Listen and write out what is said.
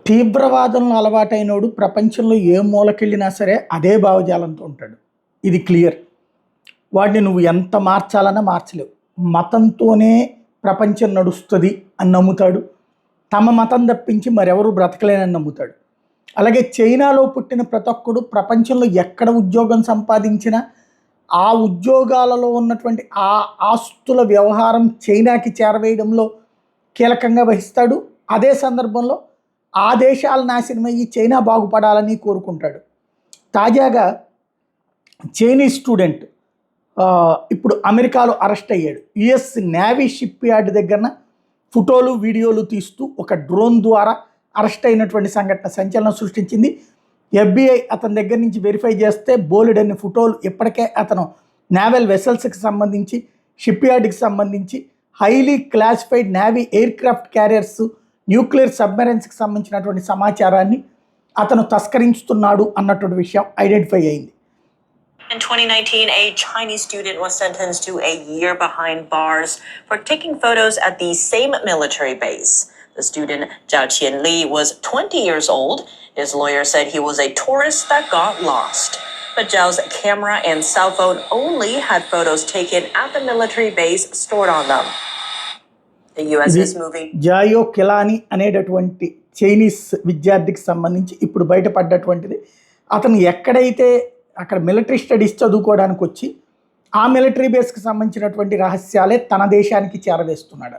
తీవ్రవాదంలో అలవాటైనోడు ప్రపంచంలో ఏ మూలకెళ్ళినా సరే అదే భావజాలంతో ఉంటాడు. ఇది క్లియర్. వాడిని నువ్వు ఎంత మార్చాలన్నా మార్చలేవు. మతంతోనే ప్రపంచం నడుస్తుంది అని నమ్ముతాడు. తమ మతం తప్పించి మరెవరు బ్రతకలేనని నమ్ముతాడు. అలాగే చైనాలో పుట్టిన ప్రతి ఒక్కడు ప్రపంచంలో ఎక్కడ ఉద్యోగం సంపాదించినా ఆ ఉద్యోగాలలో ఉన్నటువంటి ఆ ఆస్తుల వ్యవహారం చైనాకి చేరవేయడంలో కీలకంగా వహిస్తాడు. అదే సందర్భంలో ఆ దేశాలు నాశనమయ్యి చైనా బాగుపడాలని కోరుకుంటాడు. తాజాగా చైనీస్ స్టూడెంట్ ఇప్పుడు అమెరికాలో అరెస్ట్ అయ్యాడు. యుఎస్ నేవీ షిప్ యార్డ్ దగ్గర ఫోటోలు వీడియోలు తీస్తూ ఒక డ్రోన్ ద్వారా అరెస్ట్ అయినటువంటి సంఘటన సంచలనం సృష్టించింది. FBI అతని దగ్గర నుంచి వెరిఫై చేస్తే బోలెడన్ని ఫోటోలు ఇప్పటికే అతను నేవల్ వెసల్స్కి సంబంధించి షిప్ యార్డ్కి సంబంధించి highly classified navy aircraft carriers nuclear సబ్మెరైన్స్కి సంబంధించినటువంటి సమాచారాన్ని అతను తస్కరించుతున్నాడు అన్నటువంటి విషయం ఐడెంటిఫై అయింది. In 2019, a Chinese student was sentenced to a year behind bars for taking photos at the same military base. The student, Zhao Qianli, was 20 years old. His lawyer said he was a tourist that got lost. But Zhao's camera and cell phone only had photos taken at the military base stored on them. The US is moving. జాయో కిలానీ అనేటటువంటి Chinese విద్యార్థికి సంబంధించి ఇప్పుడు బయటపడ్డటువంటిది. అతను ఎక్కడైతే అక్కడ military studies చదువుకోవడానికి వచ్చి ఆ మిలిటరీ బేస్కి సంబంధించినటువంటి రహస్యాలే తన దేశానికి చేరవేస్తున్నాడు.